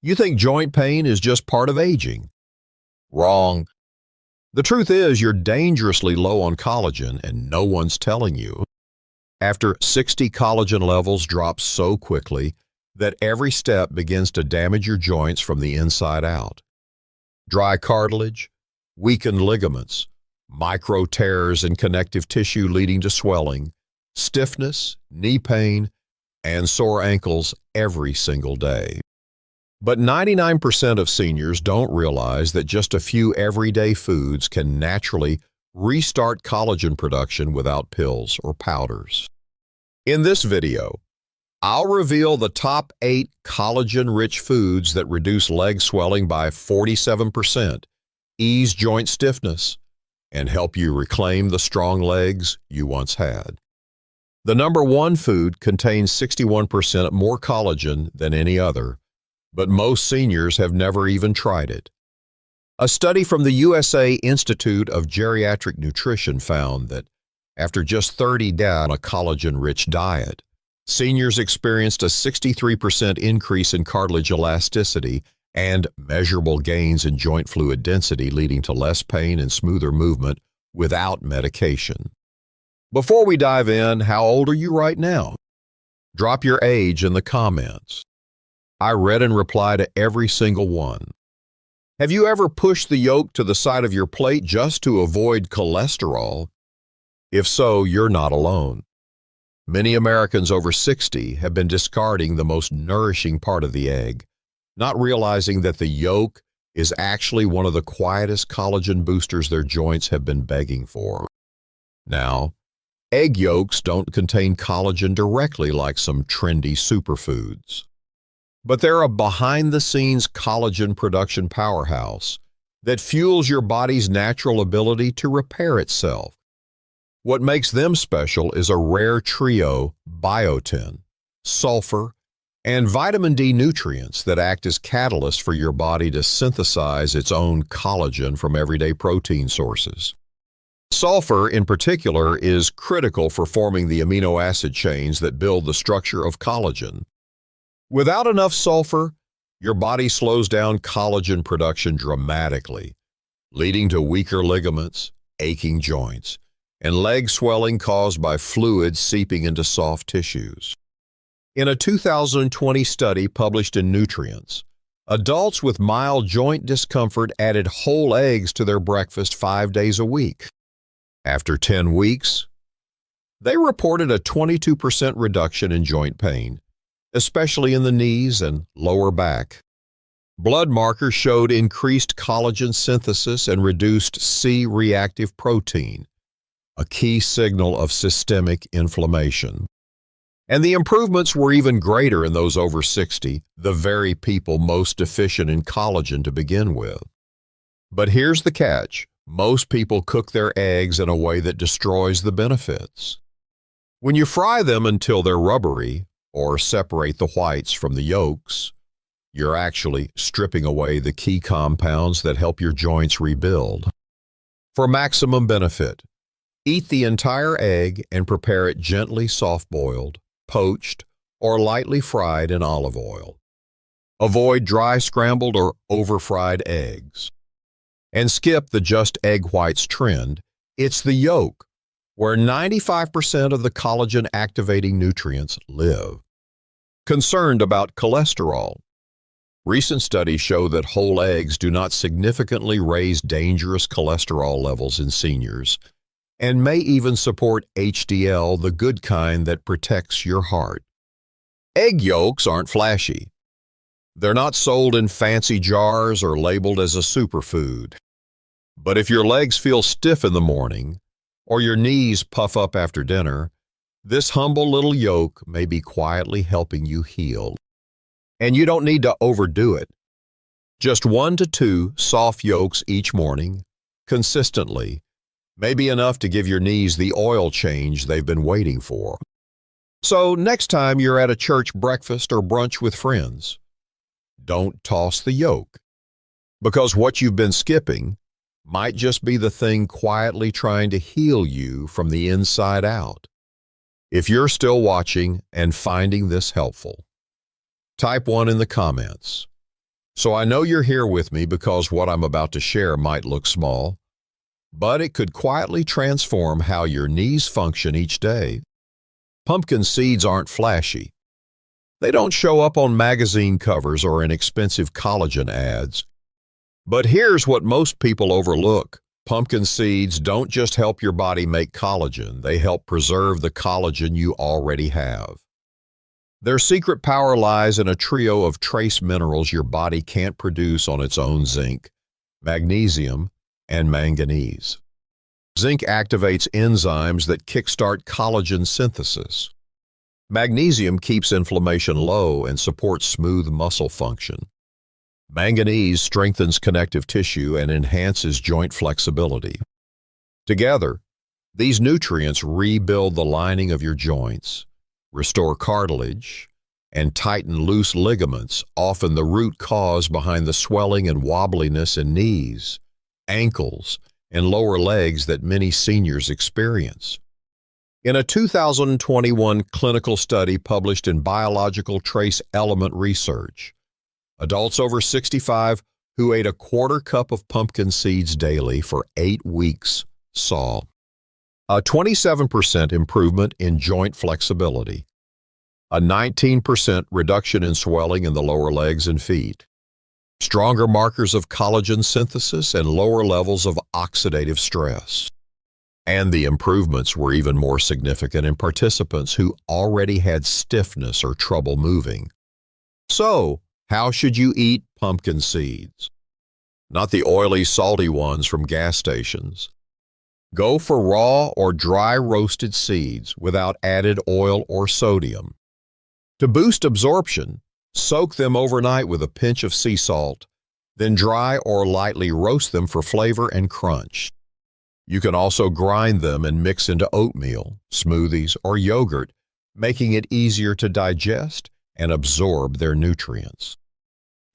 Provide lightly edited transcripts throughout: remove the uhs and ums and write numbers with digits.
You think joint pain is just part of aging? Wrong. The truth is you're dangerously low on collagen and no one's telling you. After 60, collagen levels drop so quickly that every step begins to damage your joints from the inside out. Dry cartilage, weakened ligaments, micro tears in connective tissue leading to swelling, stiffness, knee pain, and sore ankles every single day. But 99% of seniors don't realize that just a few everyday foods can naturally restart collagen production without pills or powders. In this video, I'll reveal the top 8 collagen-rich foods that reduce leg swelling by 47%, ease joint stiffness, and help you reclaim the strong legs you once had. The number 1 food contains 61% more collagen than any other, but most seniors have never even tried it. A study from the USA Institute of Geriatric Nutrition found that after just 30 days on a collagen-rich diet, seniors experienced a 63% increase in cartilage elasticity and measurable gains in joint fluid density, leading to less pain and smoother movement without medication. Before we dive in, how old are you right now? Drop your age in the comments. I read and reply to every single one. Have you ever pushed the yolk to the side of your plate just to avoid cholesterol? If so, you're not alone. Many Americans over 60 have been discarding the most nourishing part of the egg, not realizing that the yolk is actually one of the quietest collagen boosters their joints have been begging for. Now, egg yolks don't contain collagen directly like some trendy superfoods. But they're a behind-the-scenes collagen production powerhouse that fuels your body's natural ability to repair itself. What makes them special is a rare trio biotin, sulfur, and vitamin D nutrients that act as catalysts for your body to synthesize its own collagen from everyday protein sources. Sulfur, in particular, is critical for forming the amino acid chains that build the structure of collagen. Without enough sulfur, your body slows down collagen production dramatically, leading to weaker ligaments, aching joints, and leg swelling caused by fluid seeping into soft tissues. In a 2020 study published in Nutrients, adults with mild joint discomfort added whole eggs to their breakfast 5 days a week. After 10 weeks, they reported a 22% reduction in joint pain, especially in the knees and lower back. Blood markers showed increased collagen synthesis and reduced C-reactive protein, a key signal of systemic inflammation. And the improvements were even greater in those over 60, the very people most deficient in collagen to begin with. But here's the catch. Most people cook their eggs in a way that destroys the benefits. When you fry them until they're rubbery, or separate the whites from the yolks, you're actually stripping away the key compounds that help your joints rebuild. For maximum benefit, eat the entire egg and prepare it gently soft-boiled, poached, or lightly fried in olive oil. Avoid dry scrambled or over-fried eggs. And skip the just egg whites trend. It's the yolk, where 95% of the collagen-activating nutrients live. Concerned about cholesterol. Recent studies show that whole eggs do not significantly raise dangerous cholesterol levels in seniors, and may even support HDL, the good kind that protects your heart. Egg yolks aren't flashy. They're not sold in fancy jars or labeled as a superfood. But if your legs feel stiff in the morning, or your knees puff up after dinner, this humble little yolk may be quietly helping you heal. And you don't need to overdo it. Just 1 to 2 soft yolks each morning, consistently, may be enough to give your knees the oil change they've been waiting for. So next time you're at a church breakfast or brunch with friends, don't toss the yolk, because what you've been skipping might just be the thing quietly trying to heal you from the inside out. If you're still watching and finding this helpful, type 1 in the comments. So I know you're here with me because what I'm about to share might look small, but it could quietly transform how your knees function each day. Pumpkin seeds aren't flashy. They don't show up on magazine covers or in expensive collagen ads. But here's what most people overlook. Pumpkin seeds don't just help your body make collagen, they help preserve the collagen you already have. Their secret power lies in a trio of trace minerals your body can't produce on its own: zinc, magnesium, and manganese. Zinc activates enzymes that kickstart collagen synthesis. Magnesium keeps inflammation low and supports smooth muscle function. Manganese strengthens connective tissue and enhances joint flexibility. Together, these nutrients rebuild the lining of your joints, restore cartilage, and tighten loose ligaments, often the root cause behind the swelling and wobbliness in knees, ankles, and lower legs that many seniors experience. In a 2021 clinical study published in Biological Trace Element Research, adults over 65 who ate a quarter cup of pumpkin seeds daily for 8 weeks saw a 27% improvement in joint flexibility, a 19% reduction in swelling in the lower legs and feet, stronger markers of collagen synthesis, and lower levels of oxidative stress. And the improvements were even more significant in participants who already had stiffness or trouble moving. So, how should you eat pumpkin seeds? Not the oily, salty ones from gas stations. Go for raw or dry roasted seeds without added oil or sodium. To boost absorption, soak them overnight with a pinch of sea salt, then dry or lightly roast them for flavor and crunch. You can also grind them and mix into oatmeal, smoothies, or yogurt, making it easier to digest and absorb their nutrients.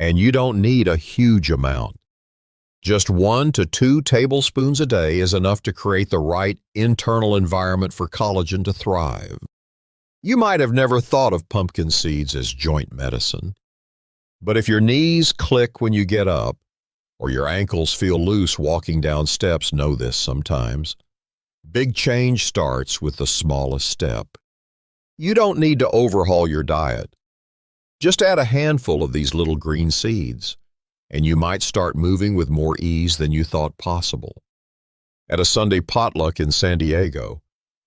And you don't need a huge amount. Just 1 to 2 tablespoons a day is enough to create the right internal environment for collagen to thrive. You might have never thought of pumpkin seeds as joint medicine, but if your knees click when you get up, or your ankles feel loose walking down steps, know this sometimes. Big change starts with the smallest step. You don't need to overhaul your diet. Just add a handful of these little green seeds, and you might start moving with more ease than you thought possible. At a Sunday potluck in San Diego,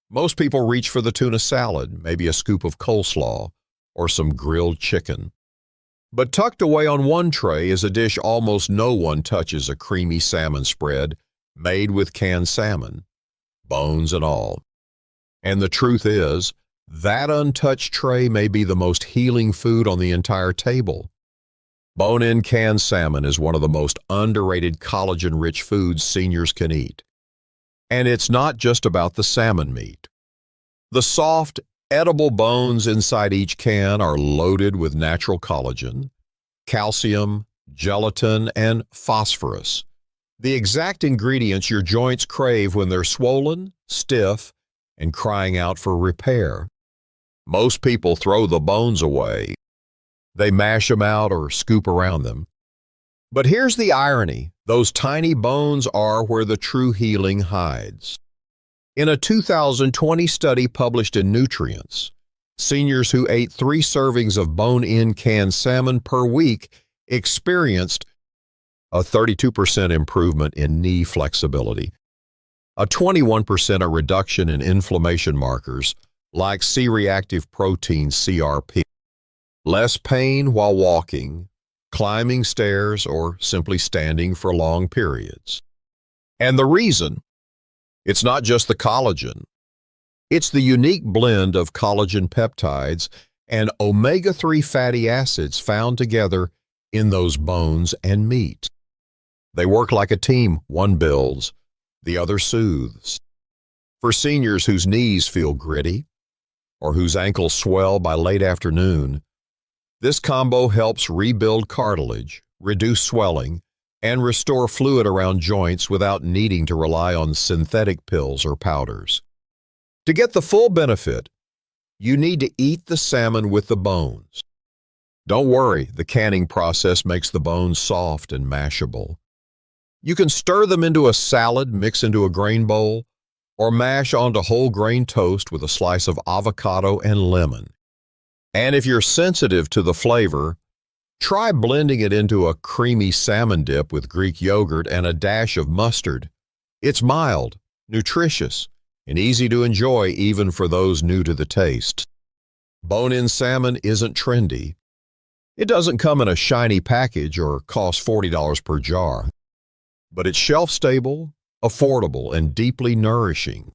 most people reach for the tuna salad, maybe a scoop of coleslaw, or some grilled chicken. But tucked away on one tray is a dish almost no one touches: a creamy salmon spread made with canned salmon, bones and all. And the truth is, that untouched tray may be the most healing food on the entire table. Bone-in canned salmon is one of the most underrated collagen-rich foods seniors can eat. And it's not just about the salmon meat. The soft, edible bones inside each can are loaded with natural collagen, calcium, gelatin, and phosphorus, the exact ingredients your joints crave when they're swollen, stiff, and crying out for repair. Most people throw the bones away. They mash them out or scoop around them. But here's the irony: those tiny bones are where the true healing hides. In a 2020 study published in Nutrients, seniors who ate 3 servings of bone-in canned salmon per week experienced a 32% improvement in knee flexibility, a 21% reduction in inflammation markers like C-reactive protein CRP, less pain while walking, climbing stairs, or simply standing for long periods. And the reason? It's not just the collagen. It's the unique blend of collagen peptides and omega-3 fatty acids found together in those bones and meat. They work like a team. One builds, the other soothes. For seniors whose knees feel gritty or whose ankles swell by late afternoon, this combo helps rebuild cartilage, reduce swelling, and restore fluid around joints without needing to rely on synthetic pills or powders. To get the full benefit, you need to eat the salmon with the bones. Don't worry, the canning process makes the bones soft and mashable. You can stir them into a salad, mix into a grain bowl, or mash onto whole grain toast with a slice of avocado and lemon. And if you're sensitive to the flavor, try blending it into a creamy salmon dip with Greek yogurt and a dash of mustard. It's mild, nutritious, and easy to enjoy even for those new to the taste. Bone-in salmon isn't trendy. It doesn't come in a shiny package or cost $40 per jar, but it's shelf-stable, affordable, and deeply nourishing.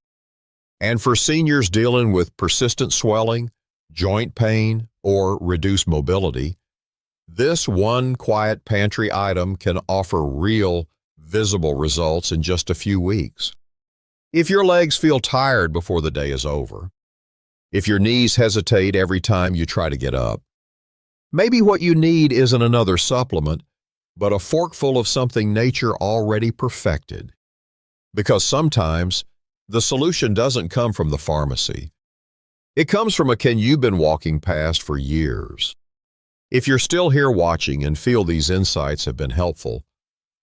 And for seniors dealing with persistent swelling, joint pain, or reduced mobility, this one quiet pantry item can offer real, visible results in just a few weeks. If your legs feel tired before the day is over, if your knees hesitate every time you try to get up, maybe what you need isn't another supplement, but a forkful of something nature already perfected. Because sometimes the solution doesn't come from the pharmacy. It comes from a can you've been walking past for years. If you're still here watching and feel these insights have been helpful,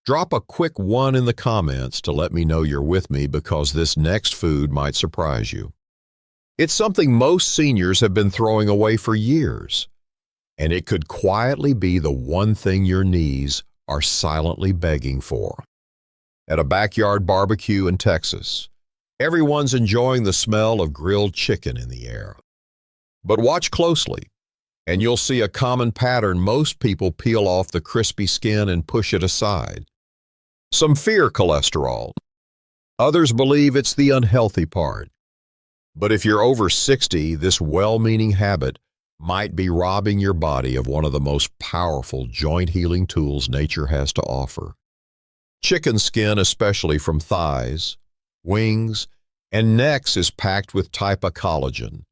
drop a quick 1 in the comments to let me know you're with me, because this next food might surprise you. It's something most seniors have been throwing away for years, and it could quietly be the one thing your knees are silently begging for. At a backyard barbecue in Texas, everyone's enjoying the smell of grilled chicken in the air. But watch closely, and you'll see a common pattern. Most people peel off the crispy skin and push it aside. Some fear cholesterol. Others believe it's the unhealthy part. But if you're over 60, this well-meaning habit might be robbing your body of one of the most powerful joint-healing tools nature has to offer. Chicken skin, especially from thighs, wings, and necks, is packed with type A collagen,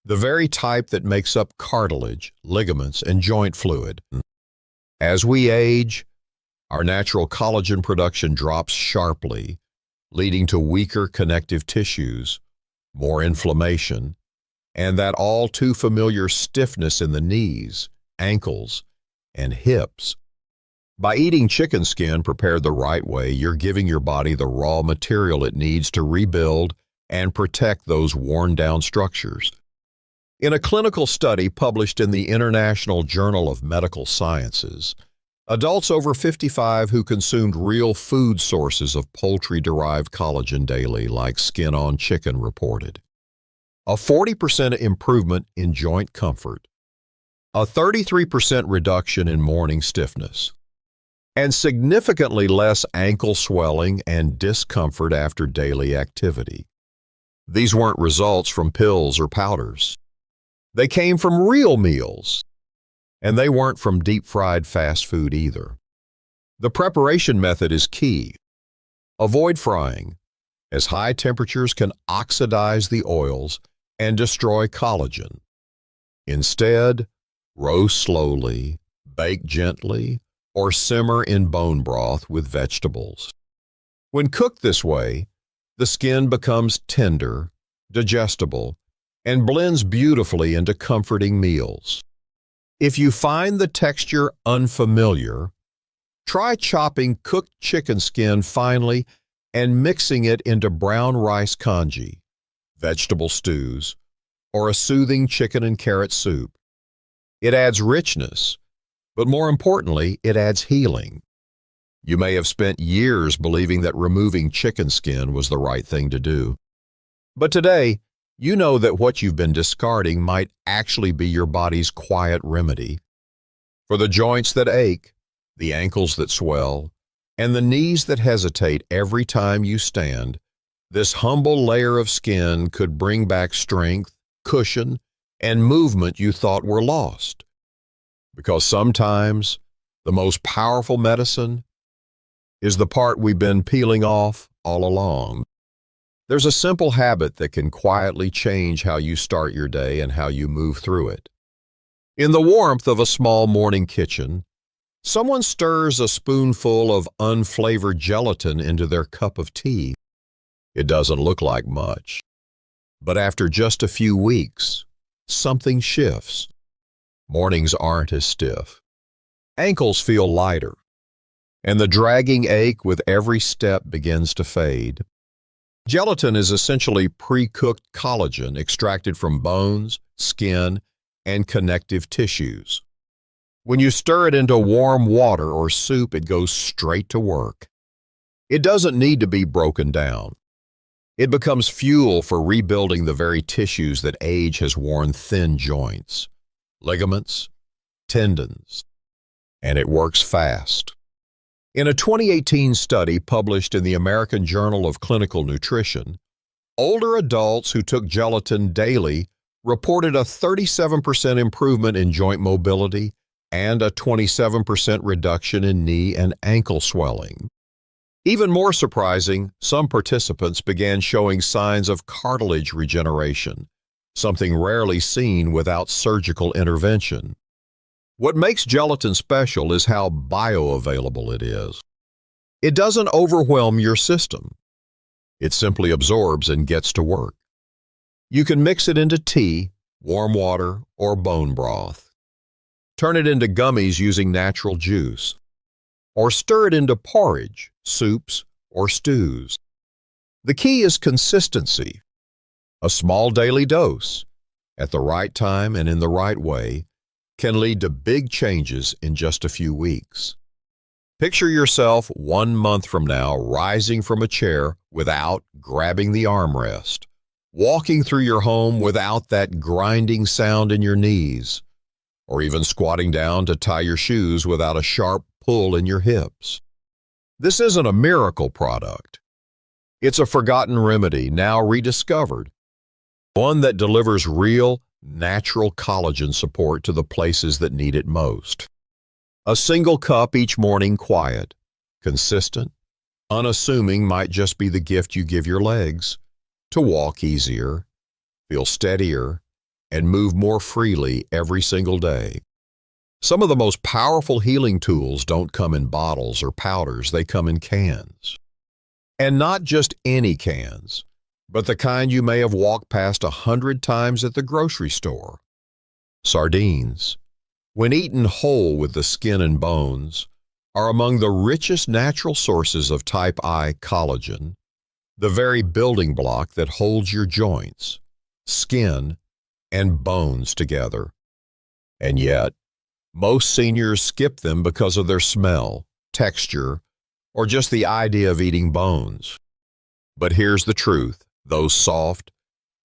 the very type that makes up cartilage, ligaments, and joint fluid. As we age, our natural collagen production drops sharply, leading to weaker connective tissues, more inflammation, and that all too familiar stiffness in the knees, ankles, and hips. By eating chicken skin prepared the right way, you're giving your body the raw material it needs to rebuild and protect those worn-down structures. In a clinical study published in the International Journal of Medical Sciences, adults over 55 who consumed real food sources of poultry-derived collagen daily, like skin-on chicken, reported a 40% improvement in joint comfort, a 33% reduction in morning stiffness, and significantly less ankle swelling and discomfort after daily activity. These weren't results from pills or powders. They came from real meals, and they weren't from deep-fried fast food either. The preparation method is key. Avoid frying, as high temperatures can oxidize the oils and destroy collagen. Instead, roast slowly, bake gently, or simmer in bone broth with vegetables. When cooked this way, the skin becomes tender, digestible, and blends beautifully into comforting meals. If you find the texture unfamiliar, try chopping cooked chicken skin finely and mixing it into brown rice congee, vegetable stews, or a soothing chicken and carrot soup. It adds richness, but more importantly, it adds healing. You may have spent years believing that removing chicken skin was the right thing to do. But today, you know that what you've been discarding might actually be your body's quiet remedy. For the joints that ache, the ankles that swell, and the knees that hesitate every time you stand, this humble layer of skin could bring back strength, cushion, and movement you thought were lost. Because sometimes the most powerful medicine is the part we've been peeling off all along. There's a simple habit that can quietly change how you start your day and how you move through it. In the warmth of a small morning kitchen, someone stirs a spoonful of unflavored gelatin into their cup of tea. It doesn't look like much, but after just a few weeks, something shifts. Mornings aren't as stiff. Ankles feel lighter, and the dragging ache with every step begins to fade. Gelatin is essentially pre-cooked collagen extracted from bones, skin, and connective tissues. When you stir it into warm water or soup, it goes straight to work. It doesn't need to be broken down. It becomes fuel for rebuilding the very tissues that age has worn thin joints, ligaments, tendons, and it works fast. In a 2018 study published in the American Journal of Clinical Nutrition, older adults who took gelatin daily reported a 37% improvement in joint mobility and a 27% reduction in knee and ankle swelling. Even more surprising, some participants began showing signs of cartilage regeneration, something rarely seen without surgical intervention. What makes gelatin special is how bioavailable it is. It doesn't overwhelm your system. It simply absorbs and gets to work. You can mix it into tea, warm water, or bone broth. Turn it into gummies using natural juice, or stir it into porridge, soups, or stews. The key is consistency. A small daily dose, at the right time and in the right way, can lead to big changes in just a few weeks. Picture yourself 1 month from now rising from a chair without grabbing the armrest, walking through your home without that grinding sound in your knees, or even squatting down to tie your shoes without a sharp pull in your hips. This isn't a miracle product. It's a forgotten remedy now rediscovered, one that delivers real, natural collagen support to the places that need it most. A single cup each morning, quiet, consistent, unassuming, might just be the gift you give your legs to walk easier, feel steadier, and move more freely every single day. Some of the most powerful healing tools don't come in bottles or powders, they come in cans. And not just any cans, but the kind you may have walked past 100 times at the grocery store. Sardines, when eaten whole with the skin and bones, are among the richest natural sources of type I collagen, the very building block that holds your joints, skin, and bones together. And yet, most seniors skip them because of their smell, texture, or just the idea of eating bones. But here's the truth. Those soft,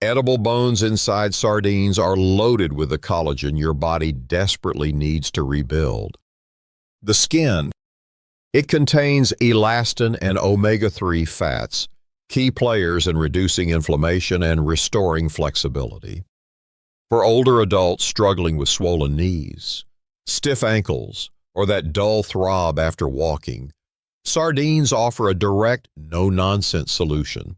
edible bones inside sardines are loaded with the collagen your body desperately needs to rebuild. The skin. It contains elastin and omega-3 fats, key players in reducing inflammation and restoring flexibility. For older adults struggling with swollen knees, stiff ankles, or that dull throb after walking, sardines offer a direct, no-nonsense solution.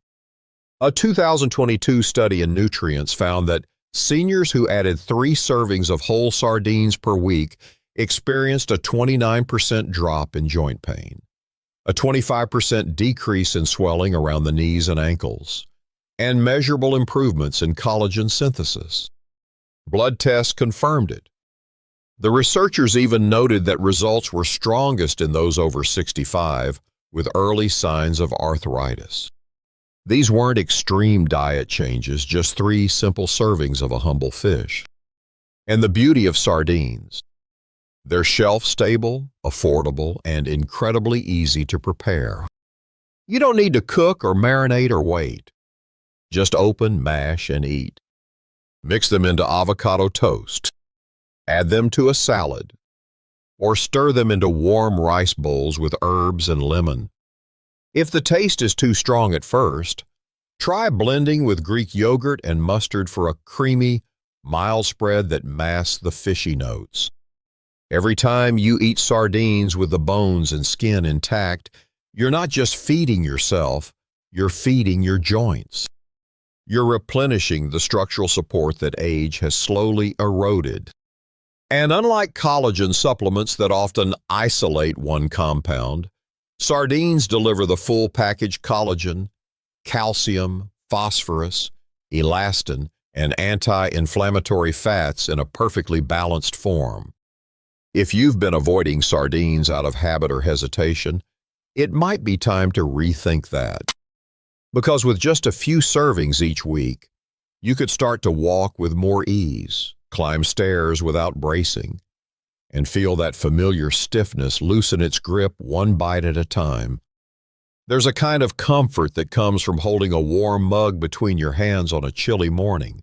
A 2022 study in Nutrients found that seniors who added 3 servings of whole sardines per week experienced a 29% drop in joint pain, a 25% decrease in swelling around the knees and ankles, and measurable improvements in collagen synthesis. Blood tests confirmed it. The researchers even noted that results were strongest in those over 65 with early signs of arthritis. These weren't extreme diet changes, just 3 simple servings of a humble fish. And the beauty of sardines. They're shelf-stable, affordable, and incredibly easy to prepare. You don't need to cook or marinate or wait. Just open, mash, and eat. Mix them into avocado toast. Add them to a salad. Or stir them into warm rice bowls with herbs and lemon. If the taste is too strong at first, try blending with Greek yogurt and mustard for a creamy, mild spread that masks the fishy notes. Every time you eat sardines with the bones and skin intact, you're not just feeding yourself, you're feeding your joints. You're replenishing the structural support that age has slowly eroded. And unlike collagen supplements that often isolate one compound, sardines deliver the full package: collagen, calcium, phosphorus, elastin, and anti-inflammatory fats in a perfectly balanced form. If you've been avoiding sardines out of habit or hesitation, it might be time to rethink that. Because with just a few servings each week, you could start to walk with more ease, climb stairs without bracing, and feel that familiar stiffness loosen its grip one bite at a time. There's a kind of comfort that comes from holding a warm mug between your hands on a chilly morning.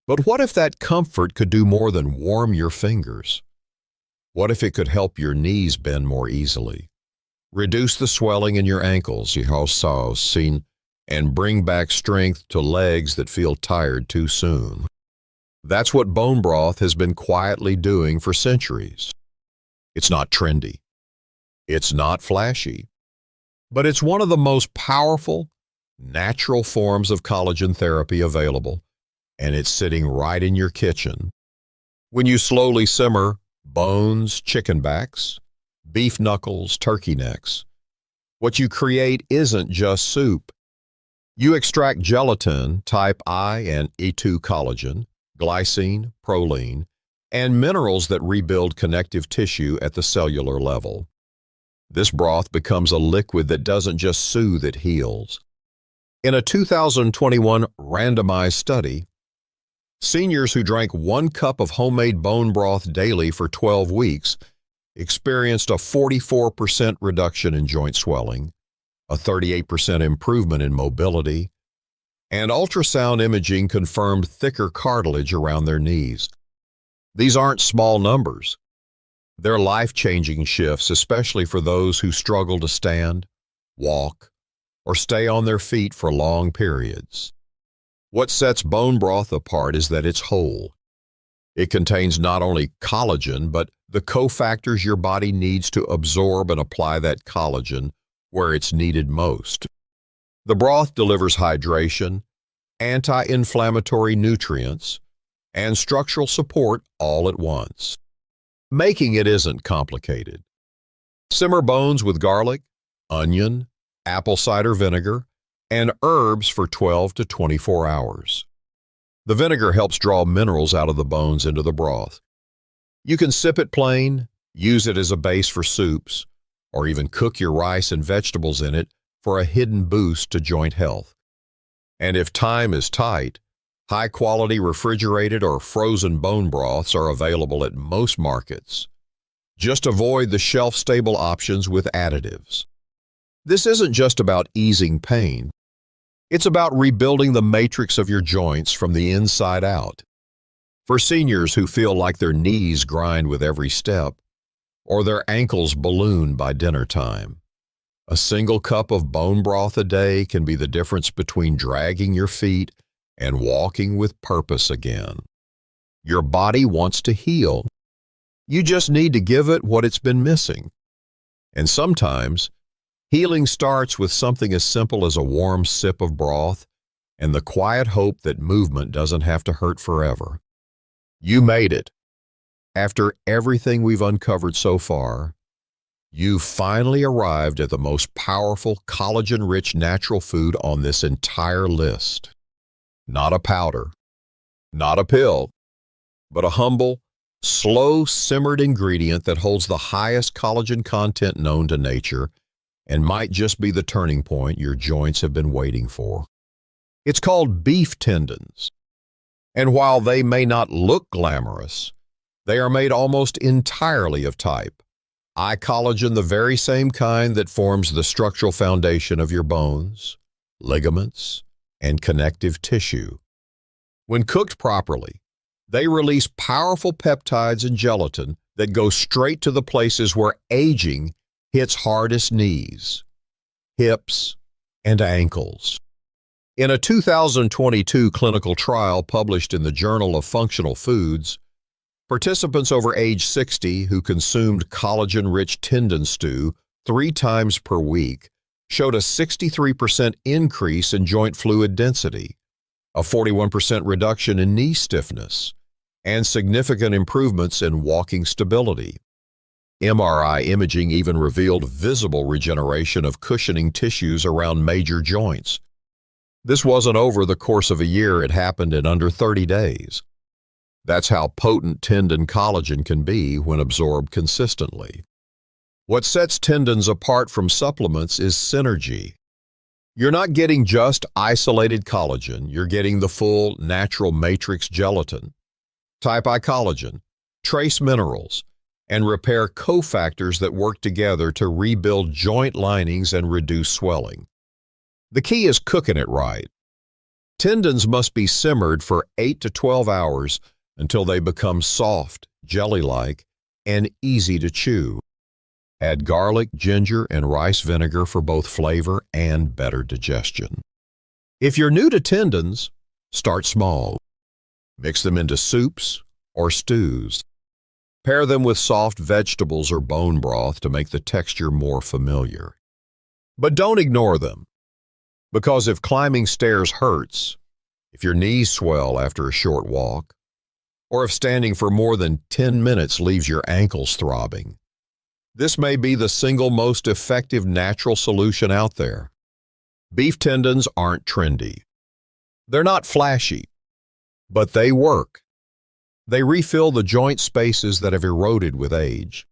But what if that comfort could do more than warm your fingers? What if it could help your knees bend more easily, reduce the swelling in your ankles, and bring back strength to legs that feel tired too soon? That's what bone broth has been quietly doing for centuries. It's not trendy. It's not flashy. But it's one of the most powerful, natural forms of collagen therapy available, and it's sitting right in your kitchen. When you slowly simmer bones, chicken backs, beef knuckles, turkey necks, what you create isn't just soup. You extract gelatin, type I and E2 collagen, glycine, proline, and minerals that rebuild connective tissue at the cellular level. This broth becomes a liquid that doesn't just soothe, it heals. In a 2021 randomized study, seniors who drank 1 cup of homemade bone broth daily for 12 weeks experienced a 44% reduction in joint swelling, a 38% improvement in mobility, and ultrasound imaging confirmed thicker cartilage around their knees. These aren't small numbers. They're life-changing shifts, especially for those who struggle to stand, walk, or stay on their feet for long periods. What sets bone broth apart is that it's whole. It contains not only collagen, but the cofactors your body needs to absorb and apply that collagen where it's needed most. The broth delivers hydration, anti-inflammatory nutrients, and structural support all at once. Making it isn't complicated. Simmer bones with garlic, onion, apple cider vinegar, and herbs for 12 to 24 hours. The vinegar helps draw minerals out of the bones into the broth. You can sip it plain, use it as a base for soups, or even cook your rice and vegetables in it for a hidden boost to joint health. And if time is tight, high-quality refrigerated or frozen bone broths are available at most markets. Just avoid the shelf-stable options with additives. This isn't just about easing pain. It's about rebuilding the matrix of your joints from the inside out. For seniors who feel like their knees grind with every step, or their ankles balloon by dinner time, a single cup of bone broth a day can be the difference between dragging your feet and walking with purpose again. Your body wants to heal. You just need to give it what it's been missing. And sometimes, healing starts with something as simple as a warm sip of broth and the quiet hope that movement doesn't have to hurt forever. You made it. After everything we've uncovered so far, you've finally arrived at the most powerful collagen-rich natural food on this entire list. Not a powder, not a pill, but a humble, slow-simmered ingredient that holds the highest collagen content known to nature and might just be the turning point your joints have been waiting for. It's called beef tendons, and while they may not look glamorous, they are made almost entirely of type I collagen, the very same kind that forms the structural foundation of your bones, ligaments, and connective tissue. When cooked properly, they release powerful peptides and gelatin that go straight to the places where aging hits hardest: knees, hips, and ankles. In a 2022 clinical trial published in the Journal of Functional Foods, participants over age 60 who consumed collagen-rich tendon stew 3 times per week showed a 63% increase in joint fluid density, a 41% reduction in knee stiffness, and significant improvements in walking stability. MRI imaging even revealed visible regeneration of cushioning tissues around major joints. This wasn't over the course of a year, it happened in under 30 days. That's how potent tendon collagen can be when absorbed consistently. What sets tendons apart from supplements is synergy. You're not getting just isolated collagen, you're getting the full natural matrix gelatin, type I collagen, trace minerals, and repair cofactors that work together to rebuild joint linings and reduce swelling. The key is cooking it right. Tendons must be simmered for 8 to 12 hours until they become soft, jelly-like, and easy to chew. Add garlic, ginger, and rice vinegar for both flavor and better digestion. If you're new to tendons, start small. Mix them into soups or stews. Pair them with soft vegetables or bone broth to make the texture more familiar. But don't ignore them, because if climbing stairs hurts, if your knees swell after a short walk, or if standing for more than 10 minutes leaves your ankles throbbing, this may be the single most effective natural solution out there. Beef tendons aren't trendy. They're not flashy, but they work. They refill the joint spaces that have eroded with age.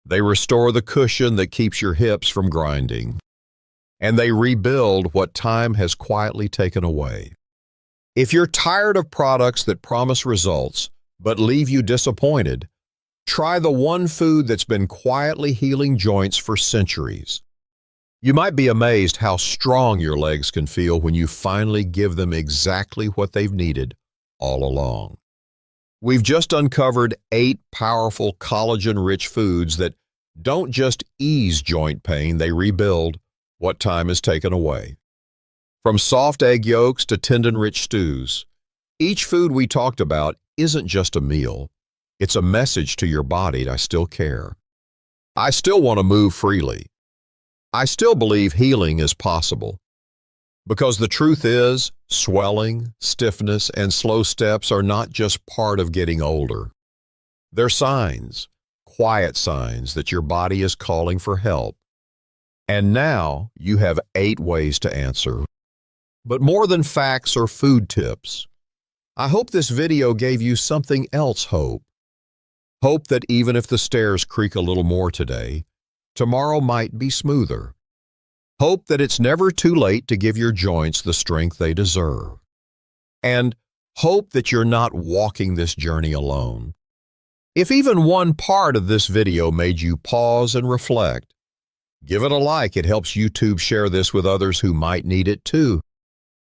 They restore the cushion that keeps your hips from grinding. And they rebuild what time has quietly taken away. If you're tired of products that promise results but leave you disappointed, try the one food that's been quietly healing joints for centuries. You might be amazed how strong your legs can feel when you finally give them exactly what they've needed all along. We've just uncovered 8 powerful collagen-rich foods that don't just ease joint pain, they rebuild what time has taken away. From soft egg yolks to tendon-rich stews, each food we talked about isn't just a meal. It's a message to your body: I still care. I still want to move freely. I still believe healing is possible. Because the truth is, swelling, stiffness, and slow steps are not just part of getting older. They're signs, quiet signs that your body is calling for help. And now you have 8 ways to answer. But more than facts or food tips, I hope this video gave you something else: hope. Hope that even if the stairs creak a little more today, tomorrow might be smoother. Hope that it's never too late to give your joints the strength they deserve. And hope that you're not walking this journey alone. If even one part of this video made you pause and reflect, give it a like. It helps YouTube share this with others who might need it too.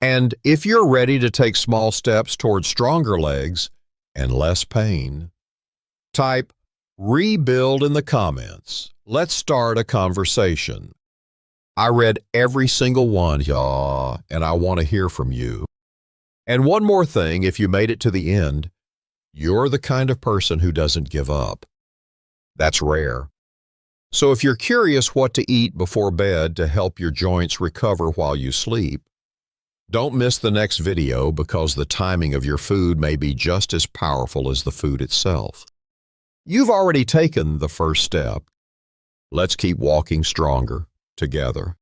And if you're ready to take small steps toward stronger legs and less pain, type "rebuild" in the comments. Let's start a conversation. I read every single one, y'all, and I want to hear from you. And one more thing, if you made it to the end, you're the kind of person who doesn't give up. That's rare. So if you're curious what to eat before bed to help your joints recover while you sleep, don't miss the next video, because the timing of your food may be just as powerful as the food itself. You've already taken the first step. Let's keep walking stronger together.